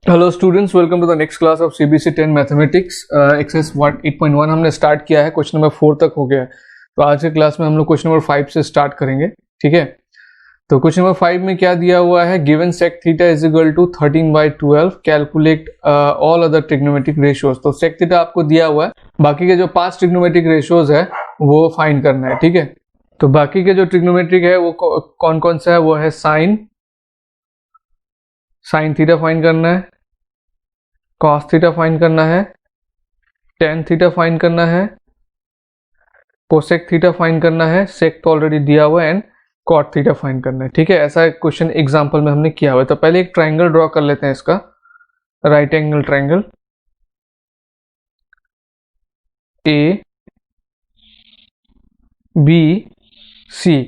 Hello students, welcome to the next class of CBSE 10 mathematics. Exercise 8.1 हमने start किया है, question number 4 तक हो गया है। तो आज के क्लास में हम लोग क्वेश्चन नंबर 5 से स्टार्ट करेंगे, ठीक है। तो क्वेश्चन नंबर 5 में क्या दिया हुआ है, given sec theta is equal to 13/12, calculate all other trigonometric ratios. तो सेक थीटा आपको दिया हुआ है, बाकी के जो 5 ट्रिग्नोमेट्रिक रेशियोज है वो फाइंड करना है, ठीक है। तो बाकी के जो ट्रिग्नोमेट्रिक है वो कौन कौन सा है, वो है साइन थीटा फाइंड करना है, कॉस थीटा फाइंड करना है, टेन थीटा फाइंड करना है, कोसेक थीटा फाइंड करना है, सेक तो ऑलरेडी दिया हुआ है, एंड कॉट थीटा फाइंड करना है, ठीक है। ऐसा क्वेश्चन एग्जांपल में हमने किया हुआ है। तो पहले एक ट्राइंगल ड्रॉ कर लेते हैं, इसका right angle triangle A B C.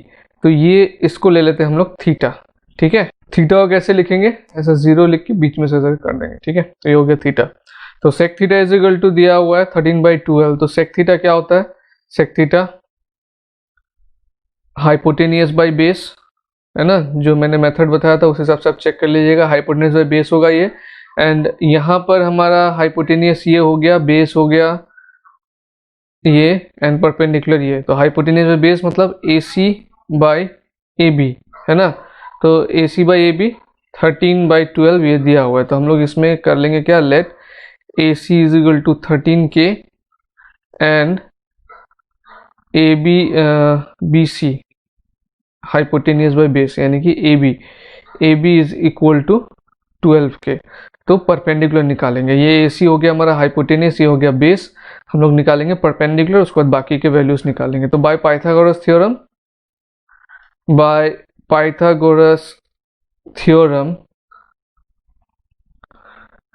तो ये इसको ले लेते हैं हम लोग थीटा, ठीक है। थीटा को कैसे लिखेंगे, ऐसा जीरो लिख के बीच में से कर देंगे, ठीक है। तो ये हो गया थीटा। तो sec theta is equal to दिया हुआ है 13/12। तो सेक थीटा क्या होता है, sec theta hypotenuse by base, है ना। जो मैंने मेथड बताया था उस हिसाब से आप चेक कर लीजिएगा, हाइपोटेनियस बाई बेस होगा ये। एंड यहाँ पर हमारा हाइपोटेनियस ये हो गया, बेस हो गया ये, एंड परपेंडिकुलर ये। तो हाइपोटेनियस बाई बेस मतलब A C by A B, है ना। तो A C by A B 13/12 ये दिया हुआ है। तो हम लोग इसमें कर लेंगे क्या, let A C is equal to 13K and A B B C hypotenuse by base, यानी कि A B is equal to 12K। तो परपेंडिकुलर निकालेंगे, ये ए सी हो गया हमारा हाइपोटेनियस, ये हो गया बेस। हम लोग निकालेंगे परपेंडिकुलर, उसके बाद बाकी के वैल्यूज निकालेंगे। तो बाय पाइथागोरस थ्योरम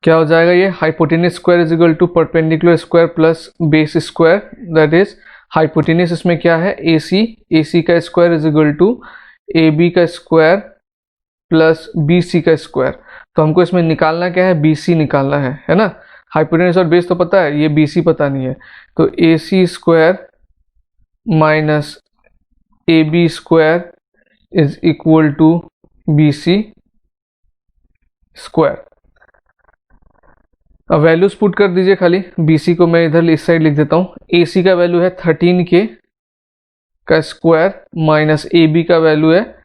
क्या हो जाएगा, ये hypotenuse square is equal to perpendicular square plus base square, that is hypotenuse इसमें क्या है ए सी का square is equal to A B का स्क्वायर प्लस बी सी का स्क्वायर। तो हमको इसमें निकालना क्या है, बी सी निकालना है ना। हाइपोटेनियस और बेस तो पता है, ये बी सी पता नहीं है। तो A C square minus A B square is equal to B C square. अब वैल्यूज पुट कर दीजिए खाली, बी सी को मैं इधर इस साइड लिख देता हूँ। ए सी का वैल्यू है 13K का स्क्वायर माइनस ए बी का वैल्यू है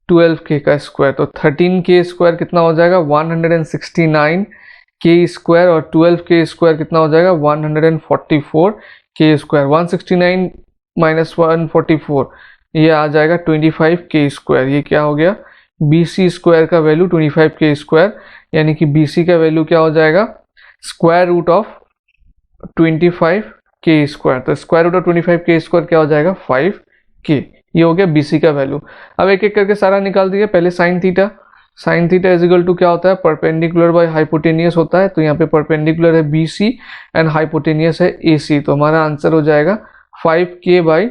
12K का स्क्वायर। तो 13K स्क्वायर कितना हो जाएगा, 169K स्क्वायर, और 12K स्क्वायर कितना हो जाएगा, 144K स्क्वायर। 169 माइनस 144 ये आ जाएगा 25K स्क्वायर। ये क्या हो गया, बी सी स्क्वायर का वैल्यू 25K स्क्वायर, यानी कि बी सी का वैल्यू क्या हो जाएगा, square root of 25K square. तो square root of 25K square क्या हो जाएगा, 5K। ये हो गया बीसी का वैल्यू। अब एक एक करके सारा निकाल दिया। पहले sine theta is equal to क्या होता है, परपेंडिकुलर बाय हाइपोटेनियस होता है। तो यहाँ पे परपेंडिकुलर है बीसी एंड हाइपोटेनियस है एसी। तो हमारा आंसर हो जाएगा 5K बाई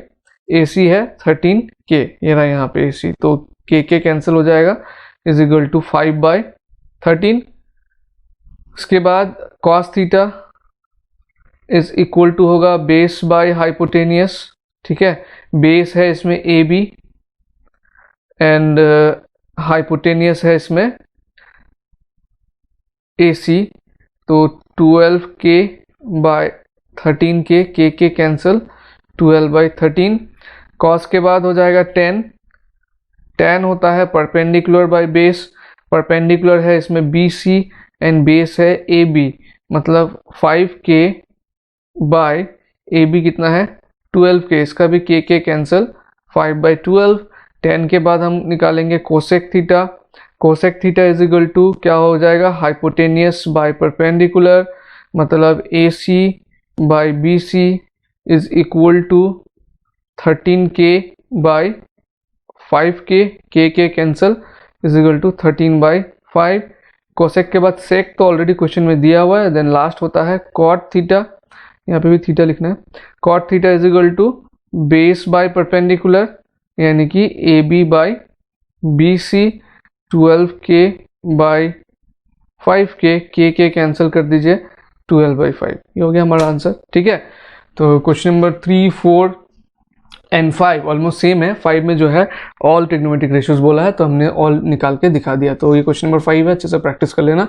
एसी है 13K, ये रहा यहाँ पे एसी। तो के कैंसिल हो जाएगा, इज इक्वल टू 5/13। उसके बाद cos theta is equal to होगा बेस बाय हाइपोटेनियस, ठीक है। बेस है इसमें ए बी एंड हाइपोटेनियस है इसमें ए सी। तो 12K बाय 13K, के कैंसिल, 12/13। कॉस के बाद हो जाएगा टेन होता है परपेंडिकुलर बाय बेस। परपेंडिकुलर है इसमें बी सी एंड बेस है ए बी, मतलब 5K बाय ए बी कितना है 12K। इसका भी के कैंसिल, 5/12। 10 के बाद हम निकालेंगे cosec theta is equal to क्या हो जाएगा, हाइपोटेनियस बाय परपेंडिकुलर, मतलब A C by B C is equal to 13K by 5K, के cancel, is equal to 13/5। Cosec के बाद सेक तो ऑलरेडी क्वेश्चन में दिया हुआ है। देन लास्ट होता है कॉट थीटा, यहाँ पे भी थीटा लिखना है। Cot theta is equal to base by perpendicular, यानी कि A B by B C, 12K by 5K, के कैंसिल कर दीजिए, 12/5। ये हो गया हमारा आंसर, ठीक है। तो question number 3, 4 n5 almost same है, 5 में जो है ऑल ट्रिग्नोमेट्रिक रेशियोज बोला है तो हमने ऑल निकाल के दिखा दिया। तो ये क्वेश्चन नंबर 5 है, अच्छे से प्रैक्टिस कर लेना।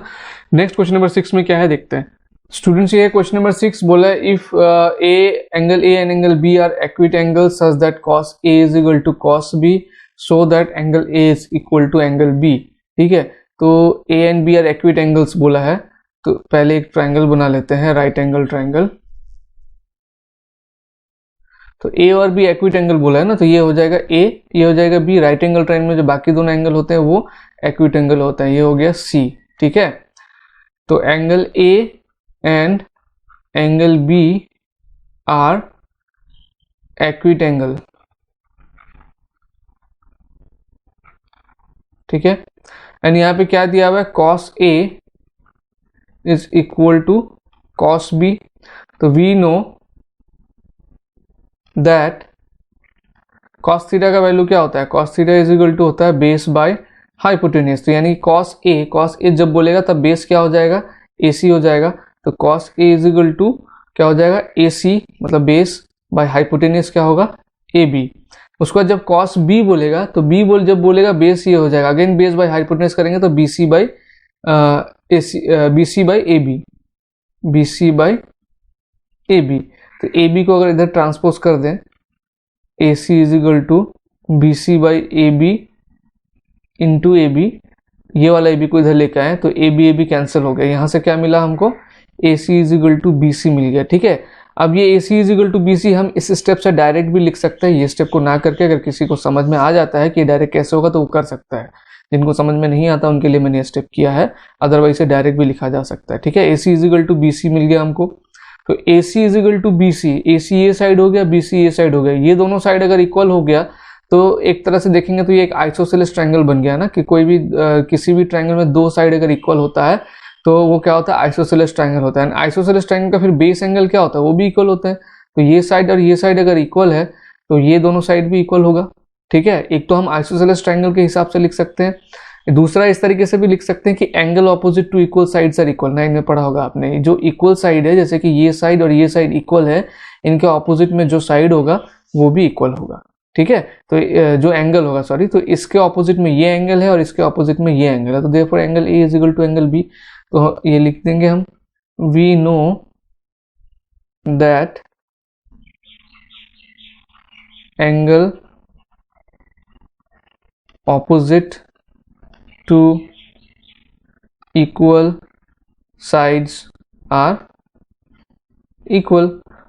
नेक्स्ट क्वेश्चन नंबर 6 में क्या है देखते हैं स्टूडेंट्स। ये क्वेश्चन नंबर 6 बोला है if angle A and angle B are acute angle such that cos A is equal to cos B so that angle A is equal to angle B. ठीक है, तो A and B are acute angles बोला है, तो पहले एक triangle बना लेते हैं, राइट एंगल ट्राइंगल। तो ए और बी एक्विट एंगल बोला है ना, तो ये हो जाएगा ए, ये हो जाएगा बी। राइट एंगल ट्राइंगल में जो बाकी दोनों एंगल होते हैं वो एक्विट एंगल होता है, ये हो गया सी। ठीक है, तो angle A and angle B are acute angle. ठीक है, एंड यहाँ पे क्या दिया हुआ है, cos A is equal to cos B. तो we know that cos theta का वैल्यू क्या होता है, cos theta is equal to होता है बेस बाय हाइपोटेन्यूज। तो यानी कॉस ए जब बोलेगा तब बेस क्या हो जाएगा, ए सी हो जाएगा। तो cos A is equal to क्या हो जाएगा, ए सी, मतलब बेस बाय हाइपोटेन्यूज क्या होगा, ए बी। उसके बाद जब कॉस बी बोलेगा तो जब बोलेगा बेस ये हो जाएगा, अगेन बेस बाय हाइपोटेन्यूज करेंगे तो B C by B C by A B, B C by A B. तो ए बी को अगर इधर ट्रांसपोज कर दें, A C is equal to B C by A B into A B, ये वाला ए बी को इधर लेके आए तो ए बी कैंसिल हो गया। यहाँ से क्या मिला हमको, A C is equal to B C मिल गया। ठीक है, अब ये A C is equal to B C हम इस स्टेप से डायरेक्ट भी लिख सकते हैं, ये स्टेप को ना करके अगर किसी को समझ में आ जाता है कि डायरेक्ट कैसे होगा तो वो कर सकता है। जिनको समझ में नहीं आता उनके लिए मैंने ये स्टेप किया है, अदरवाइज से डायरेक्ट भी लिखा जा सकता है। ठीक है, A C is equal to B C मिल गया हमको। तो A C is equal to B C, A C ये साइड हो गया, बी सी ये साइड हो गया। ये दोनों साइड अगर इक्वल हो गया तो एक तरह से देखेंगे तो ये एक आइसोसेलेस ट्रायंगल बन गया ना, कि कोई भी किसी भी ट्रायंगल में दो साइड अगर इक्वल होता है तो वो क्या होता है, आइसोसेलेस ट्रायंगल होता है। आइसोसेलेस ट्रायंगल का फिर बेस एंगल क्या होता है, वो भी इक्वल होता है। तो ये साइड और ये साइड अगर इक्वल है तो ये दोनों साइड भी इक्वल होगा। ठीक है, एक तो हम आइसोसेलेस ट्रायंगल के हिसाब से लिख सकते हैं, दूसरा इस तरीके से भी लिख सकते हैं कि angle opposite to equal sides are equal. 9 में पढ़ा होगा आपने, जो इक्वल साइड है जैसे कि ये साइड और ये साइड इक्वल है, इनके ऑपोजिट में जो साइड होगा वो भी इक्वल होगा। ठीक है, तो जो एंगल होगा सॉरी, तो इसके ऑपोजिट में ये एंगल है और इसके ऑपोजिट में ये एंगल है, तो therefore angle A is equal to angle B. तो ये लिख देंगे हम, we know that angle opposite to equal sides are equal.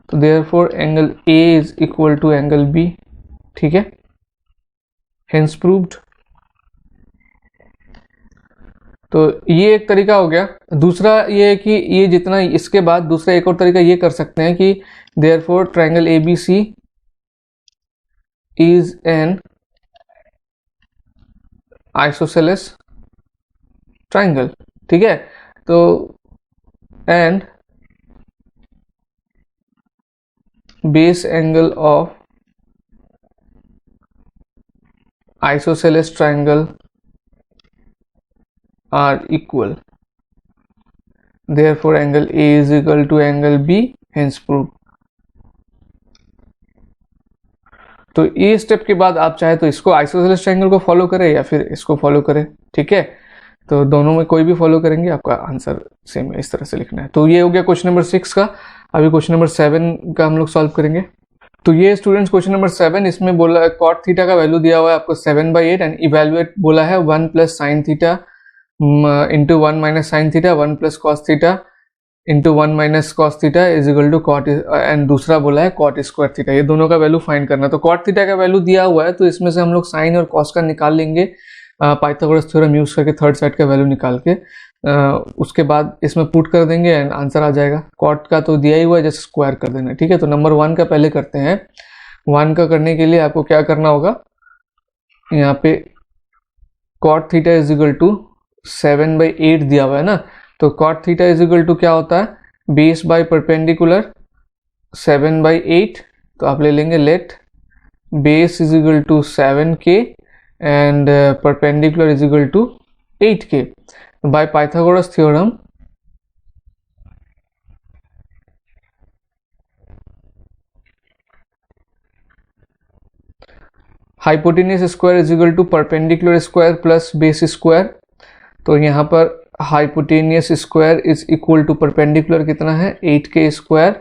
तो therefore angle A is equal to angle B. ठीक है, हेंस प्रूव्ड। तो ये एक तरीका हो गया। दूसरा ये है कि ये जितना, इसके बाद दूसरा एक और तरीका ये कर सकते हैं कि therefore triangle A B C is an isosceles triangle. ठीक है, तो and base angle of isosceles triangle are equal, therefore angle A is equal to angle B, hence proved। तो ये स्टेप के बाद आप चाहे तो इसको आइसोसेलेस ट्रायंगल को फॉलो करें या फिर इसको फॉलो करें। ठीक है, तो दोनों में कोई भी फॉलो करेंगे आपका आंसर सेम है, इस तरह से लिखना है। तो ये हो गया क्वेश्चन नंबर 6 का। अभी क्वेश्चन नंबर 7 का हम लोग सॉल्व करेंगे। तो ये स्टूडेंट्स क्वेश्चन नंबर 7, इसमें बोला है कॉट थीटा का वैल्यू दिया हुआ है आपको 7/8 एंड इवेल्युएट बोला है 1 plus sine theta into 1 minus sine theta 1 plus cos theta into 1 minus cos theta is equal to cot, and दूसरा बोला है कॉट स्क्वायर थीटा। ये दोनों का वैल्यू फाइंड करना है। तो कॉट थीटा का वैल्यू दिया हुआ है तो इसमें से हम लोग साइन और कॉस का निकाल लेंगे पाइथागोरस थ्योरम यूज करके, थर्ड साइड का वैल्यू निकाल के उसके बाद इसमें पुट कर देंगे एंड आंसर आ जाएगा। कॉट का तो दिया ही हुआ है, जैसे स्क्वायर कर देना। ठीक है, तो नंबर 1 का पहले करते हैं। 1 का करने के लिए आपको क्या करना होगा, यहाँ पे cot theta is equal to 7/8 दिया हुआ है ना, तो cot theta is equal to क्या होता है, बेस बाय परपेंडिकुलर 7/8। तो आप ले लेंगे let base is equal to 7k and perpendicular is equal to 8k। By Pythagoras theorem hypotenuse square is equal to perpendicular square plus base square. तो यहाँ पर hypotenuse square is equal to perpendicular कितना है 8k square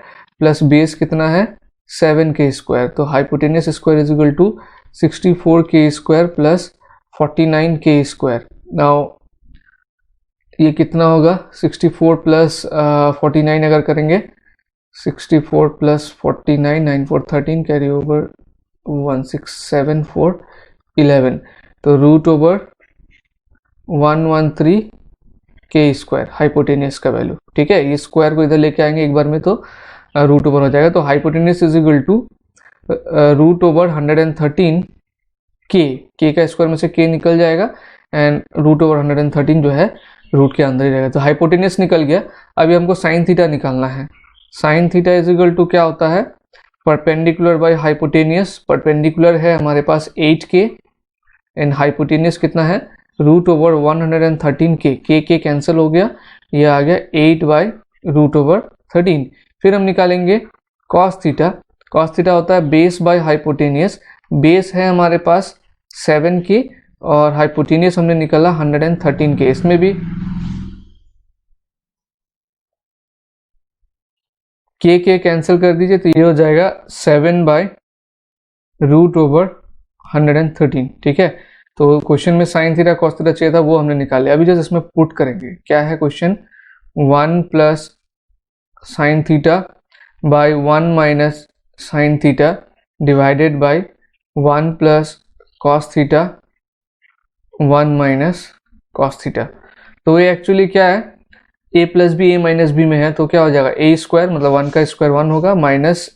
plus base कितना है 7k square. तो hypotenuse square is equal to 64k square plus 49k square. Now ये कितना होगा 64 प्लस 49 अगर करेंगे 64 प्लस 49 9 4 13 कैरी ओवर 1 6 7 4 11 तो रूट ओवर 113 के स्क्वायर हाइपोटेनियस का वैल्यू। ठीक है, ये स्क्वायर को इधर लेके आएंगे एक बार में तो रूट ओवर हो जाएगा। तो hypotenuse is equal to root over 113 के का स्क्वायर में से के निकल जाएगा एंड रूट ओवर 113 जो है रूट के अंदर ही रहेगा। तो हाइपोटेनियस निकल गया। अभी हमको साइन थीटा निकालना है। Sine theta is equal to क्या होता है परपेंडिकुलर बाय हाइपोटेनियस। परपेंडिकुलर है हमारे पास 8k एंड हाइपोटेनियस कितना है रूट ओवर 113k। के कैंसिल हो गया, ये आ गया 8 बाई रूट ओवर 13। फिर हम निकालेंगे कॉस थीटा। कॉस थीटा होता है बेस बाय हाइपोटेनियस। बेस है हमारे पास 7k और हाइपोटेनियस हमने निकाला 113k। इसमें भी के कैंसिल कर दीजिए तो ये हो जाएगा 7 बाय रूट ओवर 113। ठीक है, तो क्वेश्चन में साइन थीटा कॉस थीटा चाहिए था, वो हमने निकाल लिया। अभी जस्ट इसमें पुट करेंगे। क्या है question 1 plus sine theta by 1 minus sine theta divided by 1 plus cos theta 1 minus cos theta. तो ये एक्चुअली क्या है a plus B A minus B में है तो क्या हो जाएगा ए स्क्वायर मतलब 1 का स्क्वायर 1 होगा माइनस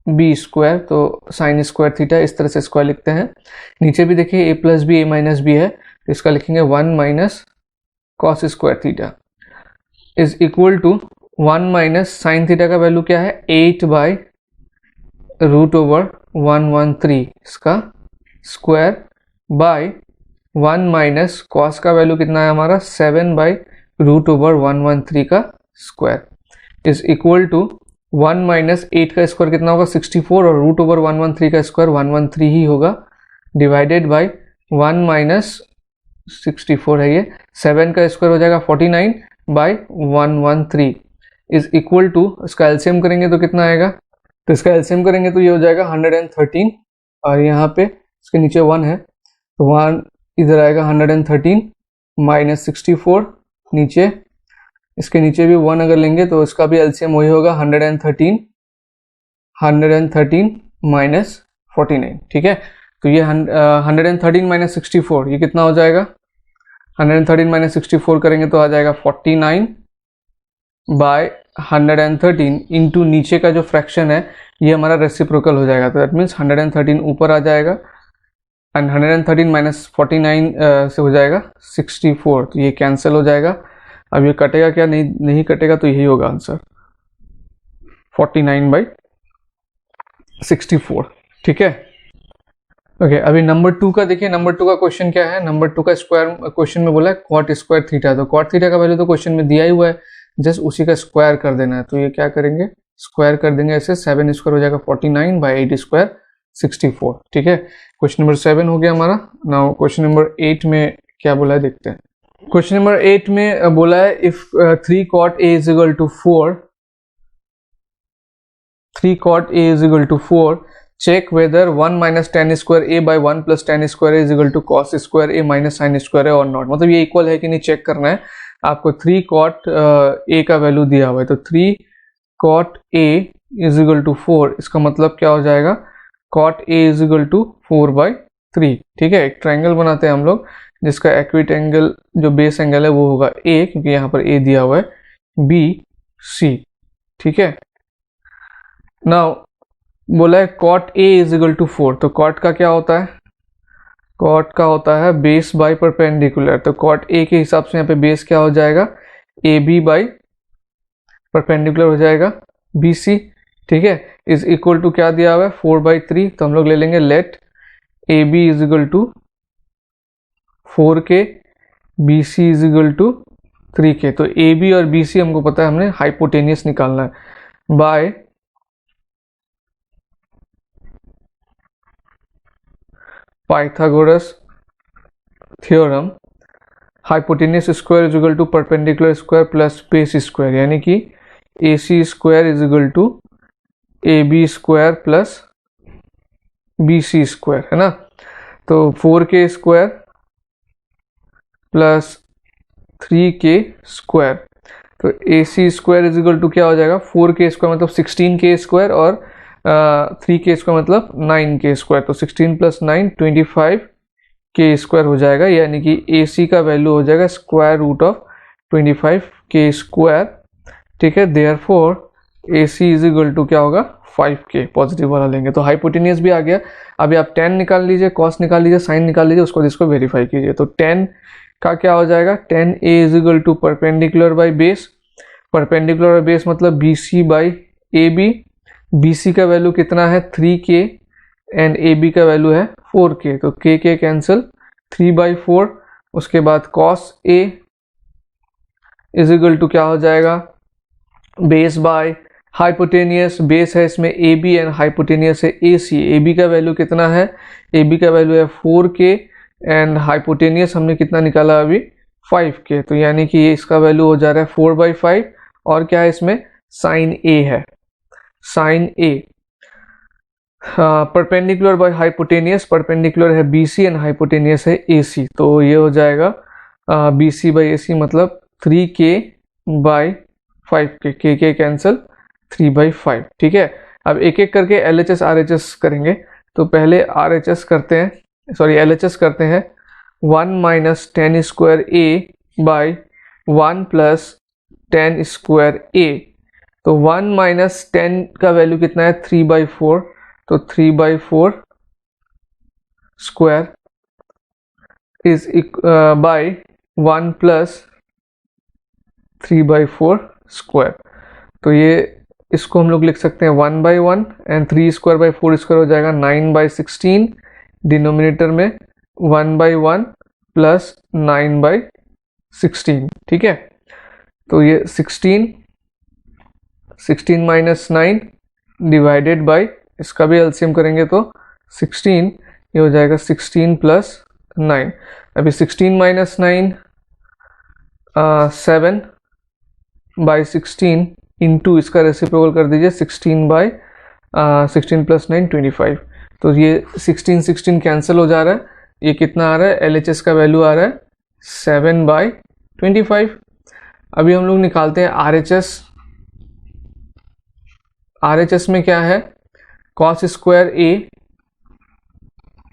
बी स्क्वायर तो साइन स्क्वायर थीटा। इस तरह से स्क्वायर लिखते हैं। नीचे भी देखिए a plus B A minus B है तो इसका लिखेंगे 1 minus cos square theta is equal to 1 minus sine theta का वैल्यू क्या है 8 बाई रूट ओवर 113 इसका स्क्वायर बाय 1 माइनस कॉस का वैल्यू कितना है हमारा 7 बाई रूट ओवर 113 का square is equal to 1 minus 8 का स्क्वायर कितना होगा 64 और रूट ओवर 113 का स्क्वायर 113 ही होगा डिवाइडेड बाय 1 माइनस 64 है ये 7 का स्क्वायर हो जाएगा 49 बाय 113 इज इक्वल टू इसका एलसीएम करेंगे तो कितना आएगा। तो इसका एलसीएम करेंगे तो ये हो जाएगा 113 और यहाँ पे इसके नीचे 1 है तो 1 इधर आएगा 113 माइनस 64 नीचे इसके नीचे भी 1 अगर लेंगे तो इसका भी एलसीएम वही होगा 113 माइनस 49। ठीक है, तो ये 113 माइनस 64 ये कितना हो जाएगा 113 माइनस 64 करेंगे तो आ जाएगा 49 बाय 113 इंटू नीचे का जो फ्रैक्शन है ये हमारा रेसिप्रोकल हो जाएगा। तो दैट मीन्स 113 ऊपर आ जाएगा एंड 113 माइनस 49 से हो जाएगा 64 तो ये कैंसिल हो जाएगा। अब ये कटेगा क्या नहीं कटेगा तो यही होगा आंसर 49 बाई 64। ठीक है, ओके अभी नंबर 2 का देखिए। नंबर 2 का क्वेश्चन क्या है। नंबर 2 का स्क्वायर क्वेश्चन में बोला है कॉट स्क्वायर थीटा। तो कॉट थीटा का वैल्यू तो क्वेश्चन में दिया ही हुआ है, जस्ट उसी का स्क्वायर कर देना है। तो ये क्या करेंगे स्क्वायर कर देंगे ऐसे 7 स्क्वायर हो जाएगा 49 बाई 8 स्क्वायर 64। ठीक है, क्वेश्चन नंबर 7 हो गया हमारा। नाउ क्वेश्चन नंबर 8 में क्या बोला है देखते हैं। क्वेश्चन नंबर 8 में बोला है if 3 cot a is equal to 4 3 cot a is equal to 4 check whether 1 minus tan square a by 1 plus tan square a is equal to cos square a minus sin square a or not। मतलब ये equal है कि नहीं check करना है आपको। 3 cot a का value दिया हुआ है तो 3 cot a is equal to 4 इसका मतलब क्या हो जाएगा cot a is equal to 4 by 3। ठीक है, एक ट्रायंगल बनाते हैं हम लोग जिसका एक्विट एंगल जो बेस एंगल है वो होगा a क्योंकि यहाँ पर a दिया हुआ है b c। ठीक है, नाउ बोला है cot a is equal to 4 तो cot का क्या होता है cot का होता है बेस बाय परपेंडिकुलर। तो cot a के हिसाब से यहाँ पे बेस क्या हो जाएगा ab बाई परपेंडिकुलर हो जाएगा bc। ठीक है, इज इक्वल टू क्या दिया हुआ है 4/3 तो हम लोग ले लेंगे let ab is equal to 4k bc is equal to 3k। तो ab और bc हमको पता है हमने हाइपोटेनियस निकालना है by Pythagoras theorem, hypotenuse square is equal to perpendicular square plus base square, यानी कि AC square is equal to AB square plus BC square, है ना। तो 4K square plus 3K square, तो AC square is equal to क्या हो जाएगा, 4K square मतलब 16K स्क्वायर और 3K स्क्वायर मतलब 9K स्क्वायर, तो 16 प्लस 9 25K स्क्वायर हो जाएगा, यानी कि AC का वैल्यू हो जाएगा square root of 25K square, ठीक है। Therefore AC is equal to क्या होगा 5K, पॉजिटिव वाला लेंगे तो हाइपोटेनियस भी आ गया। अभी आप tan निकाल लीजिए, cos निकाल लीजिए, sin निकाल लीजिए, उसको इसको वेरीफाई कीजिए। तो tan का क्या हो जाएगा, tan A is equal to perpendicular by base, perpendicular by base मतलब BC बाई AB, BC का वैल्यू कितना है 3K एंड AB का वैल्यू है 4K, तो K कैंसिल 3/4, उसके बाद cos A is equal to क्या हो जाएगा बेस बाय हाइपोटेनियस, बेस है इसमें AB एंड हाइपोटेनियस है AC, AB का वैल्यू कितना है, AB का वैल्यू है 4K एंड हाइपोटेनियस हमने कितना निकाला अभी 5K, तो यानी कि ये इसका वैल्यू हो जा रहा है 4/5, और क्या है इसमें साइन A है, sine A। Perpendicular by hypotenuse, perpendicular है BC एंड हाइपोटेनियस है AC, तो ये हो जाएगा BC बाई AC मतलब 3K by 5K, K cancel 3/5, ठीक है। अब एक एक करके LHS RHS करेंगे, तो पहले RHS करते हैं, सॉरी LHS करते हैं। 1 minus ten square A by 1 plus ten square A, तो 1 माइनस 10 का वैल्यू कितना है 3/4, तो 3/4 square is by 1 plus 3/4 square, तो ये इसको हम लोग लिख सकते हैं 1/1 एंड 3 स्क्वायर बाई 4 स्क्वायर हो जाएगा 9/16, डिनोमिनेटर में 1/1 प्लस 9/16, ठीक है। तो ये 16 माइनस 9 डिवाइडेड बाई, इसका भी एलसीएम करेंगे तो 16, ये हो जाएगा 16 प्लस 9। अभी 16 माइनस 9 7/16 इंटू इसका रेसिप्रोकल कर दीजिए 16 प्लस 9 25, तो ये 16 कैंसिल हो जा रहा है, ये कितना आ रहा है LHS का वैल्यू आ रहा है 7/25। अभी हम लोग निकालते हैं RHS। RHS में क्या है cos square A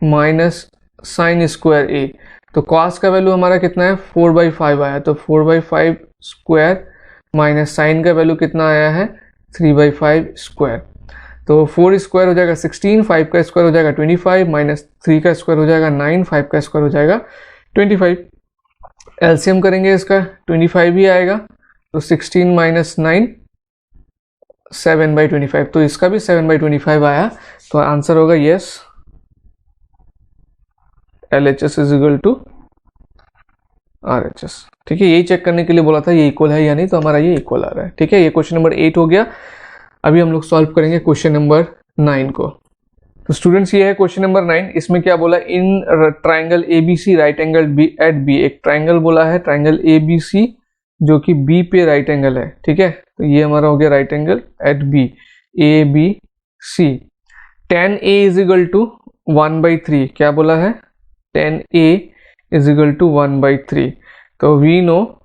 minus sine square A, तो cos का वैल्यू हमारा कितना है 4/5 आया, तो 4/5 स्क्वायर माइनस साइन का वैल्यू कितना आया है 3/5 स्क्वायर, तो 4 स्क्वायर हो जाएगा 16, 5 का स्क्वायर हो जाएगा 25, माइनस 3 का स्क्वायर हो जाएगा 9, 5 का स्क्वायर हो जाएगा 25। एलसीएम करेंगे इसका 25 ही आएगा, तो 16 माइनस 9 7/25, तो इसका भी 7/25 आया, तो आंसर होगा yes, LHS is equal to RHS, ठीक है। यही चेक करने के लिए बोला था ये इक्वल है या नहीं, तो हमारा ये इक्वल आ रहा है, ठीक है। ये क्वेश्चन नंबर 8 हो गया। अभी हम लोग सॉल्व करेंगे क्वेश्चन नंबर 9 को। तो स्टूडेंट्स ये है क्वेश्चन नंबर 9, इसमें क्या बोला, in triangle ABC right angle at B, एक ट्राइंगल बोला है ट्राइंगल ABC जो कि B पे राइट एंगल है, ठीक है। तो ये हमारा हो गया right angle at B ABC, tan A is equal to 1/3, क्या बोला है tan A is equal to 1/3, तो we know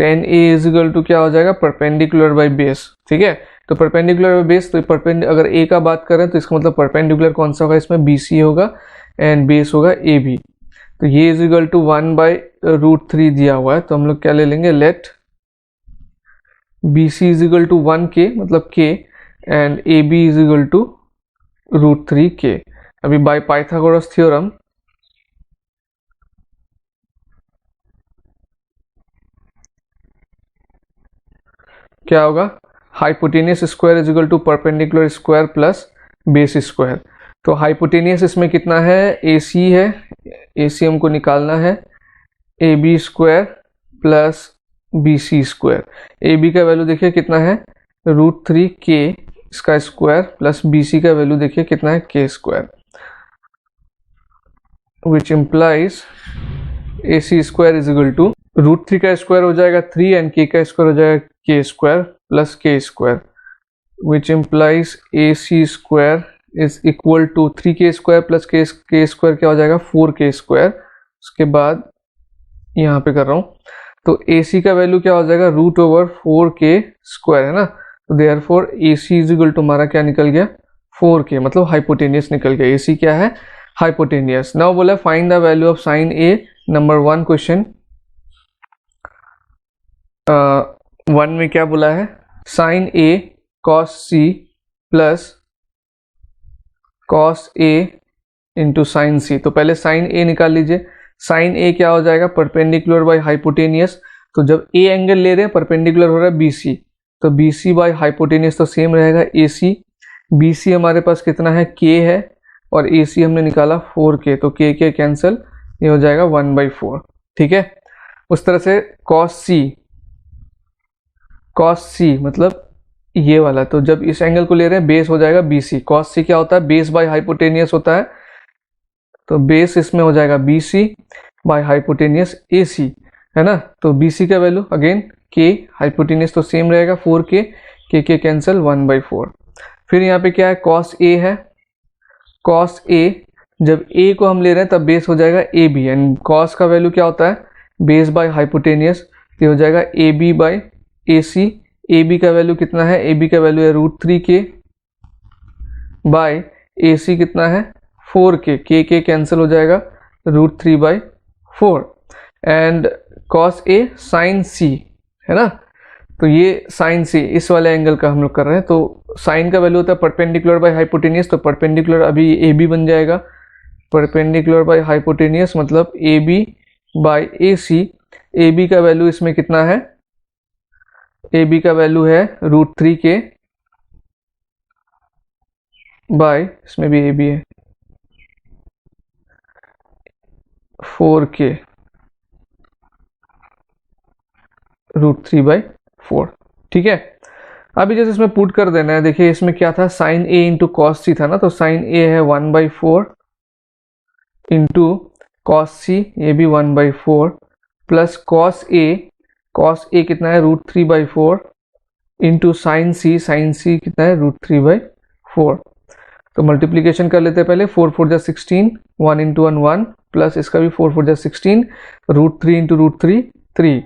tan A is equal to क्या हो जाएगा परपेंडिकुलर बाई बेस, ठीक है। तो परपेंडिकुलर बाई बेस, तो अगर A का बात करें तो इसका मतलब परपेंडिकुलर कौन सा होगा, इसमें BC होगा एंड बेस होगा AB, तो ये इज इक्वल टू 1/√3 दिया हुआ है, तो हम लोग क्या ले लेंगे, let BC is equal to 1K मतलब K and AB is equal to √3K। अभी बाय पाइथागोरस थ्योरम क्या होगा, hypotenuse square is equal to perpendicular square plus base square, तो हाइपोटेनियस इसमें कितना है AC है, AC हमको निकालना है AB square plus BC square, AB का वैल्यू देखिए कितना है √3K इसका स्क्वायर प्लस बी सी का वैल्यू देखिए कितना है K square, which implies A C square is equal to √3 का स्क्वायर हो जाएगा 3 एंड के का स्क्वायर हो जाएगा K square plus K square, which implies A C square is equal to 3 square plus K square क्या हो जाएगा 4 स्क्वायर। उसके बाद यहाँ पे कर रहा हूँ तो ए सी का वैल्यू क्या हो जाएगा √4 स्क्वायर है ना, तो therefore A C is equal to हमारा क्या निकल गया 4 मतलब हाइपोटेनियस निकल गया, ए सी क्या है हाइपोटेनियस। नाउ बोला find the value of sign A, number 1 question 1 में क्या बोला है sign A cos C plus cos A into sine सी। तो पहले साइन ए निकाल लीजिए, साइन ए क्या हो जाएगा परपेंडिकुलर बाई हाइपोटेनियस, तो जब ए एंगल ले रहे हैं परपेंडिकुलर हो रहा है बी सी, तो बी सी बाई हाइपोटेनियस तो सेम रहेगा ए सी, बी सी हमारे पास कितना है के है और ए सी हमने निकाला 4 तो के कैंसिल, ये हो जाएगा 1/4, ठीक है। उस तरह से कॉस सी मतलब ये वाला, तो जब इस एंगल को ले रहे हैं बेस हो जाएगा बी सी, कॉस सी क्या होता है बेस बाय हाइपोटेनियस होता है, तो बेस इसमें हो जाएगा बी सी बाय हाइपोटेनियस ए सी है ना। तो बी सी का वैल्यू अगेन के, हाइपोटेनियस तो सेम रहेगा 4 के कैंसिल 1/4। फिर यहाँ पे क्या है कॉस ए है, कॉस ए जब ए को हम ले रहे हैं तब बेस हो जाएगा ए बी, एंड कॉस का वैल्यू क्या होता है बेस बाय हाइपोटेनियस, ये हो जाएगा A B by A C. A B का वैल्यू कितना है, ए बी का वैल्यू है √3 बाय ए सी कितना है 4 के कैंसिल हो जाएगा √3/4, एंड कॉस ए साइन सी है ना, तो ये साइन सी इस वाले एंगल का हम लोग कर रहे हैं, तो साइन का वैल्यू होता है परपेंडिकुलर बाय हाइपोटेनियस, तो परपेंडिकुलर अभी ए बी बन जाएगा, परपेंडिकुलर बाय हाइपोटेनियस मतलब A B by A C. A B का वैल्यू इसमें कितना है, ए बी का वैल्यू है √3 बाय, इसमें भी ए बी है 4 √3/4, ठीक है। अभी जैसे इसमें पुट कर देना है, देखिए इसमें क्या था साइन ए इंटू कॉस सी था ना, तो साइन ए है 1/4 इंटू कॉस सी, ये भी 1/4 प्लस कॉस ए कितना है √3/4 इंटू साइन सी कितना है √3/4। तो मल्टीप्लीकेशन कर लेते हैं पहले, 4 × 16, 1 × 1 1 प्लस इसका भी 4 × 16, √3 इंटू √3 3,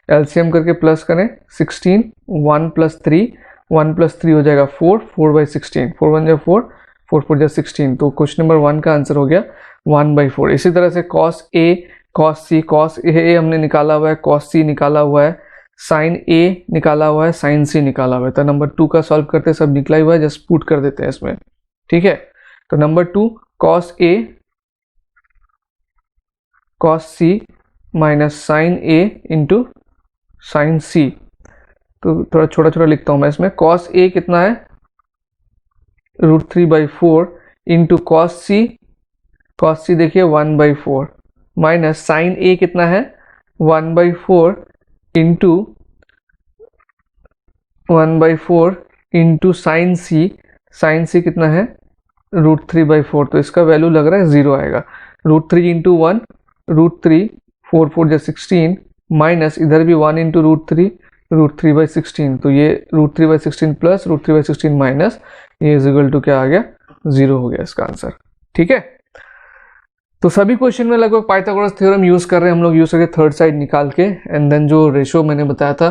एलसीएम करके प्लस करें 16, 1 + 3, 1 + 3 हो जाएगा 4/16, 4 × 1 = 4, 4 × 16, तो क्वेश्चन नंबर 1 का आंसर हो गया 1/4। इसी तरह से कॉस ए हमने निकाला हुआ है, कॉस सी निकाला हुआ है, साइन ए निकाला हुआ है, साइन सी निकाला हुआ है, तो नंबर 2 का सॉल्व करते सब निकला हुआ है, जस्ट पुट कर देते हैं इसमें, ठीक है। तो नंबर 2 कॉस सी माइनस साइन ए इंटू साइन सी, तो थोड़ा छोटा लिखता हूं मैं इसमें, कॉस ए कितना है √3/4 इंटू कॉस सी देखिए 1/4 माइनस साइन ए कितना है 1/4 इंटू 1/4 इंटू साइन सी कितना है √3/4, तो इसका वैल्यू लग रहा है 0 आएगा। √3 इंटू 1 √3, 4 4 = 16 माइनस इधर भी 1 इंटू √3/16, तो ये √3/16 प्लस √3/16 माइनस, ये इज इक्वल टू क्या आ गया 0 हो गया इसका आंसर, ठीक है। तो सभी क्वेश्चन में लगभग पाइथागोरस थ्योरम यूज कर रहे हैं हम लोग, यूज करके थर्ड साइड निकाल के, एंड देन जो रेशो मैंने बताया था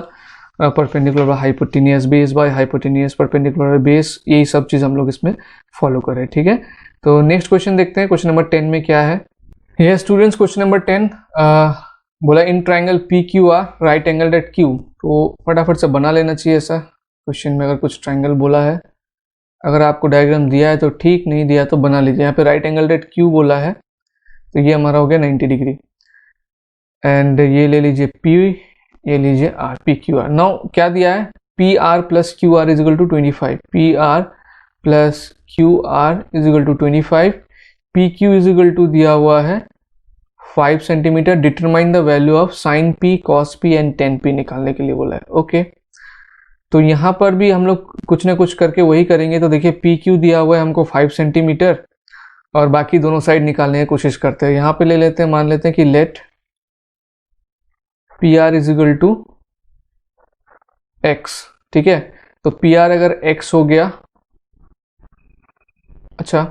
perpendicular by hypotenuse, base by hypotenuse, perpendicular by base, यही सब चीज हम लोग इसमें फॉलो करें, ठीक है। तो नेक्स्ट क्वेश्चन देखते हैं, क्वेश्चन नंबर 10 में क्या है। ये स्टूडेंट्स क्वेश्चन नंबर 10 बोला in triangle P Q R right angle at Q, तो फटाफट से बना लेना चाहिए ऐसा क्वेश्चन में, अगर कुछ ट्राइंगल बोला है, अगर आपको डायग्राम दिया है तो ठीक, नहीं दिया तो बना लीजिए। यहाँ पे राइट एंगल एट क्यू बोला है, तो ये हमारा हो गया 90 डिग्री, एंड ये ले लीजिए P, ये लीजिए R, P Q R. Now क्या दिया है P R plus Q R is equal to 25, P R plus Q R is equal to 25, P Q is equal to दिया हुआ है 5 centimetre, determine the value of sine P, cos P and tan P निकालने के लिए बोला है, okay. तो यहाँ पर भी हम लोग कुछ ना कुछ करके वही करेंगे। तो देखिए पी क्यू दिया हुआ है हमको 5 सेंटीमीटर और बाकी दोनों साइड निकालने की कोशिश करते हैं। यहाँ पे ले लेते हैं, मान लेते हैं कि let P R is equal to X. ठीक है, तो पी आर अगर एक्स हो गया, अच्छा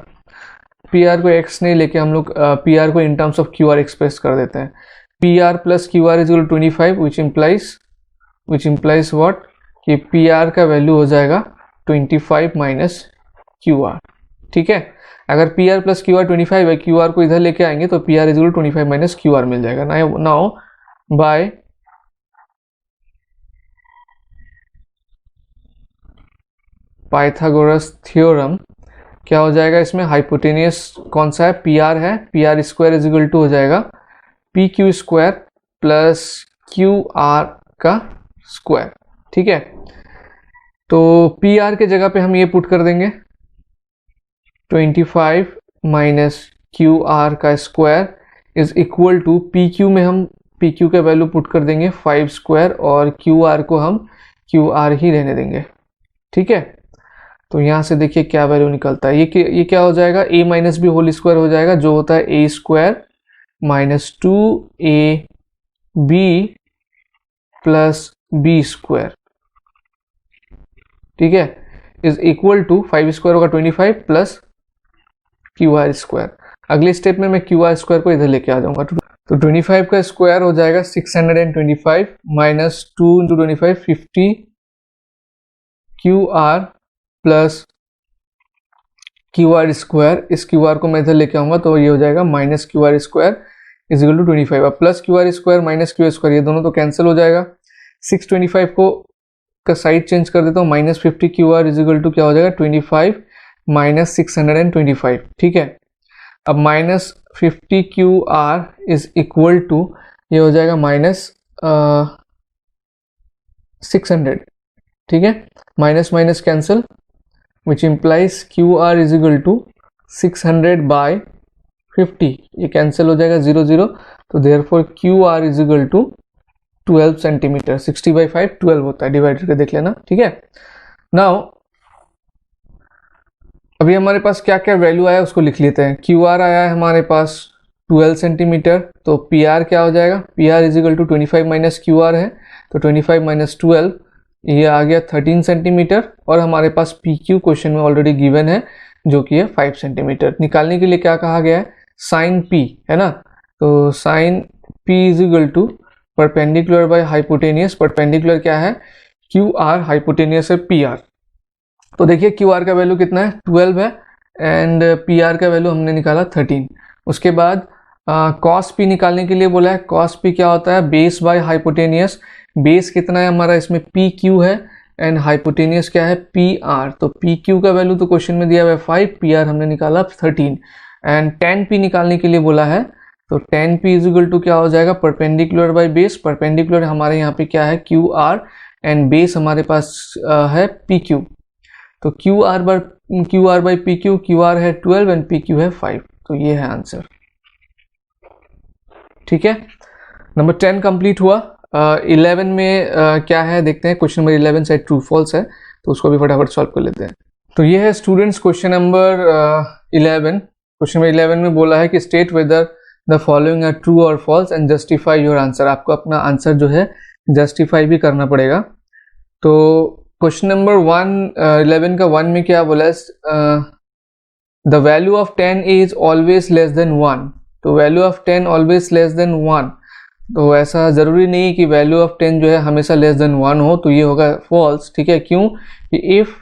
पी आर को एक्स नहीं लेके हम लोग पी आर को in terms of Q R express कर देते हैं। P R plus Q R is equal 25 which implies what कि पी आर का वैल्यू हो जाएगा 25 माइनस क्यू आर। ठीक है, अगर P R plus Q R 25 है, क्यू आर को इधर लेके आएंगे तो P R is equal 25 minus Q R मिल जाएगा। नाउ बाय पाइथागोरस थ्योरम क्या हो जाएगा, इसमें हाइपोटेनियस कौन सा है, पी आर है, P R square is equal to हो जाएगा P Q square plus Q R का स्क्वायर। ठीक है, तो पी आर के जगह पे हम ये पुट कर देंगे 25 माइनस क्यू आर का square is equal to P Q में हम पी क्यू का वैल्यू पुट कर देंगे 5 स्क्वायर और क्यू आर को हम क्यू आर ही रहने देंगे। ठीक है, तो यहाँ से देखिए क्या वैल्यू निकलता है, ये क्या हो जाएगा, a minus B whole square हो जाएगा, जो होता है a square minus 2ab plus B square. ठीक है, इज इक्वल टू 5 स्क्वायर होगा 25 प्लस क्यू आर स्क्वायर। अगले स्टेप में मैं क्यू आर स्क्वायर को इधर लेके आ जाऊंगा, तो 25 का स्क्वायर हो जाएगा 625 minus 2 into 25 50 Q R plus Q R square. इस क्यू आर को मैं इधर लेके आऊंगा तो ये हो जाएगा minus Q R square is equal to 25। अब plus Q R square minus Q R square ये दोनों तो कैंसिल हो जाएगा। 625 को का साइड चेंज कर देता हूँ, minus 50 Q R is equal to क्या हो जाएगा 25 माइनस 625। ठीक है, अब minus 50 Q R is equal to ये हो जाएगा माइनस 600। ठीक है, minus minus cancel which implies Q R is equal to 600 by 50, ये कैंसिल हो जाएगा 0 0, तो therefore Q R is equal to 12 centimetre. 60 by 5 12 होता है, डिवाइड करके देख लेना। ठीक है, नाउ अभी हमारे पास क्या क्या वैल्यू आया उसको लिख लेते हैं। क्यू आर आया है हमारे पास 12 सेंटीमीटर, तो पी आर क्या हो जाएगा, P R is equal to 25 minus Q R है, तो 25 माइनस 12 ये आ गया 13 सेंटीमीटर। और हमारे पास पी क्यू क्वेश्चन में ऑलरेडी गिवन है जो कि है 5 सेंटीमीटर। निकालने के लिए क्या कहा गया है, साइन पी है ना, तो sine P is equal to perpendicular by hypotenuse. Perpendicular क्या है, क्यू आर, हाइपोटेनियस है पी आर। तो देखिए क्यू आर का वैल्यू कितना है 12 है एंड पी आर का वैल्यू हमने निकाला 13। उसके बाद कॉस पी निकालने के लिए बोला है। कॉस पी क्या होता है, बेस बाय हाइपोटेनियस। बेस कितना है हमारा, इसमें पी क्यू है एंड हाइपोटेनियस क्या है पी आर। तो पी क्यू का वैल्यू तो क्वेश्चन में दिया हुआ है 5, पी आर हमने निकाला 13 एंड टेन पी निकालने के लिए बोला है। तो tan P is equal to क्या हो जाएगा, परपेंडिकुलर बाय बेस। परपेंडिकुलर हमारे यहाँ पे क्या है क्यू आर एंड बेस हमारे पास है पी क्यू। तो Q R by P Q, Q R है 12 एंड पी क्यू है 5, तो ये है आंसर। ठीक है, नंबर 10 कंप्लीट हुआ। 11 में क्या है देखते हैं। क्वेश्चन नंबर 11 शायद ट्रू फॉल्स है, तो उसको भी फटाफट सॉल्व कर लेते हैं। तो ये है students question number 11। Question number 11 में बोला है कि state whether the following are true और false and justify your answer. आपको अपना आंसर जो है जस्टिफाई भी करना पड़ेगा। तो क्वेश्चन नंबर 11 का 1 में क्या बोला है, the value of 10 is always less than 1। तो value of 10 always less than 1, तो ऐसा जरूरी नहीं कि वैल्यू ऑफ 10 जो है हमेशा लेस देन 1 हो, तो ये होगा फॉल्स। ठीक है, क्यों कि इफ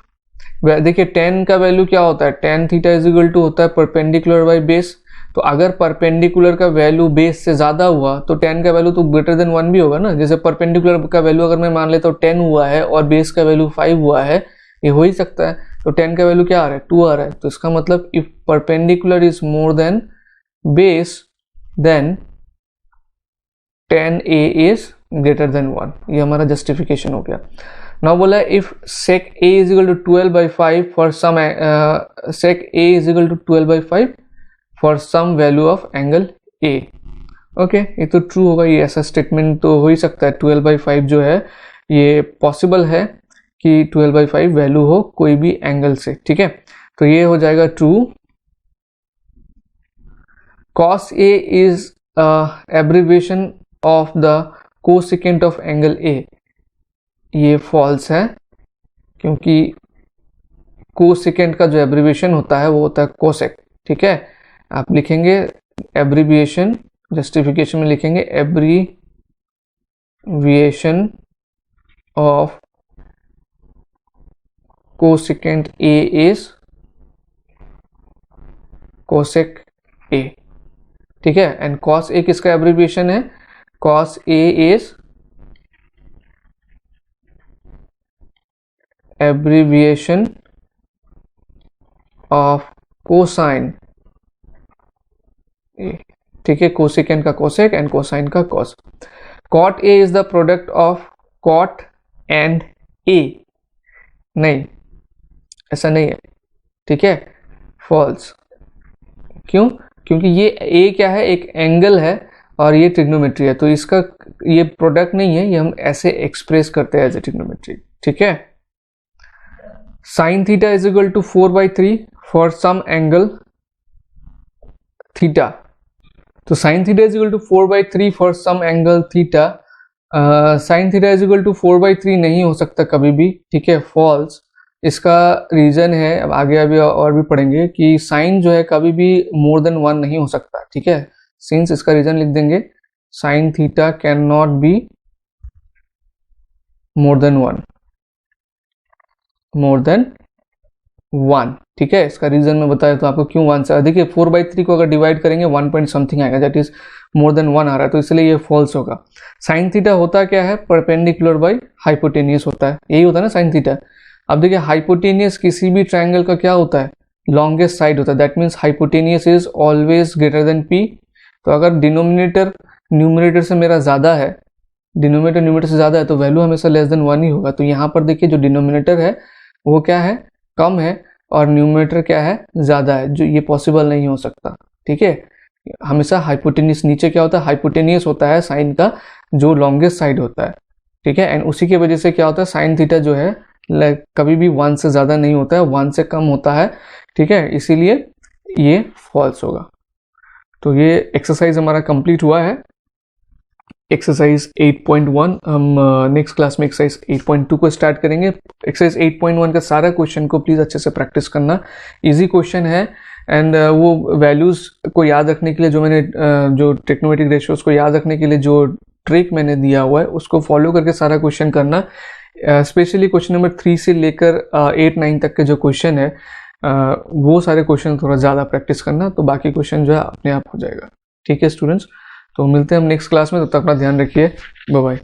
देखिए 10 का वैल्यू क्या होता है, tan theta is equal to होता है परपेंडिकुलर बाय बेस। तो अगर परपेंडिकुलर का वैल्यू बेस से ज्यादा हुआ तो tan का वैल्यू तो ग्रेटर देन 1 भी होगा ना। जैसे परपेंडिकुलर का वैल्यू अगर मैं मान लेता हूँ 10 हुआ है और बेस का वैल्यू 5 हुआ है, ये हो ही सकता है। तो 10 का वैल्यू क्या आ रहा है 2 आ रहा है, तो इसका मतलब if perpendicular is more than base then tan a is greater than 1, ये हमारा जस्टिफिकेशन हो गया। नाउ बोला if sec a is equal to 12 by 5 for some sec a is equal to 12 by 5 for some value of angle a। Okay, ये तो true होगा, ये ऐसा स्टेटमेंट तो हो ही सकता है। 12 बाई 5 जो है ये पॉसिबल है कि 12/5 वैल्यू हो कोई भी एंगल से, ठीक है। तो ये हो जाएगा true. cos A is abbreviation of the cosecant of angle A, ये फॉल्स है, क्योंकि कोसेकेंट का जो एब्रिविएशन होता है वो होता है कोसेक, ठीक है। आप लिखेंगे एब्रिविएशन, जस्टिफिकेशन में लिखेंगे abbreviation of cosecant A is cosec A, ठीक है। एंड cos A किसका एब्रिविएशन है? cos A is abbreviation of cosine A, ठीक है। कोसेकेंट का कोसेक एंड कोसाइन का cos. cot A is the product of cot and A, नहीं, ऐसा नहीं है, ठीक है, फॉल्स। क्यों? क्योंकि ये A क्या है, एक एंगल है और ये ट्रिग्नोमेट्री है, तो इसका ये प्रोडक्ट नहीं है, ये हम ऐसे एक्सप्रेस करते हैं एज ए ट्रिग्नोमेट्री, ठीक है। sin theta is equal to 4/3 for some angle theta. तो sin theta is equal to 4/3 for some angle theta. sin theta is equal to 4/3 नहीं हो सकता कभी भी, ठीक है, फॉल्स। इसका रीजन है, अब आगे अभी और भी पढ़ेंगे कि साइन जो है कभी भी मोर देन 1 नहीं हो सकता, ठीक है। सिंस इसका रीजन लिख देंगे, sin theta can not be more than 1, more than 1, ठीक है। इसका रीजन मैं बताया तो आपको क्यों 1 से अधिक है। 4/3 को अगर डिवाइड करेंगे 1 पॉइंट समथिंग आएगा, दैट इज मोर देन 1 आ रहा है, तो इसलिए ये फॉल्स होगा। साइन थीटा होता क्या है? परपेंडिकुलर बाई हाइपोटेनियस होता है, यही होता है ना साइन थीटा। अब देखिए हाइपोटेनियस किसी भी ट्रायंगल का क्या होता है? लॉन्गेस्ट साइड होता है, that means hypotenuse is always greater than P. तो अगर डिनोमिनेटर न्यूमरेटर से मेरा ज्यादा है, डिनोमिनेटर न्यूमरेटर से ज्यादा है, तो वैल्यू हमेशा लेस देन 1 ही होगा। तो यहाँ पर देखिए जो डिनोमिनेटर है वो क्या है? कम है, और न्यूमरेटर क्या है? ज्यादा है, जो ये पॉसिबल नहीं हो सकता, ठीक है। हमेशा हाइपोटेनियस, नीचे क्या होता है? हाइपोटेनियस होता है साइन का जो लॉन्गेस्ट साइड होता है, ठीक है। एंड उसी की वजह से क्या होता है? साइन थीटा जो है कभी भी 1 से ज्यादा नहीं होता है, 1 से कम होता है, ठीक है, इसीलिए ये फॉल्स होगा। तो ये एक्सरसाइज हमारा कंप्लीट हुआ है, एक्सरसाइज 8.1। हम नेक्स्ट क्लास में एक्सरसाइज 8.2 को स्टार्ट करेंगे। एक्सरसाइज 8.1 का सारा क्वेश्चन को प्लीज अच्छे से प्रैक्टिस करना, इजी क्वेश्चन है। एंड वो वैल्यूज को याद रखने के लिए जो मैंने जो ट्रिग्नोमेट्रिक रेशियोज को याद रखने के लिए जो ट्रिक मैंने दिया हुआ है उसको फॉलो करके सारा क्वेश्चन करना। स्पेशली क्वेश्चन नंबर 3 से लेकर 8-9 तक के जो क्वेश्चन है वो सारे क्वेश्चन थोड़ा ज़्यादा प्रैक्टिस करना, तो बाकी क्वेश्चन जो है अपने आप हो जाएगा, ठीक है स्टूडेंट्स। तो मिलते हैं हम नेक्स्ट क्लास में, तब तक अपना ध्यान रखिए, बाय बाय।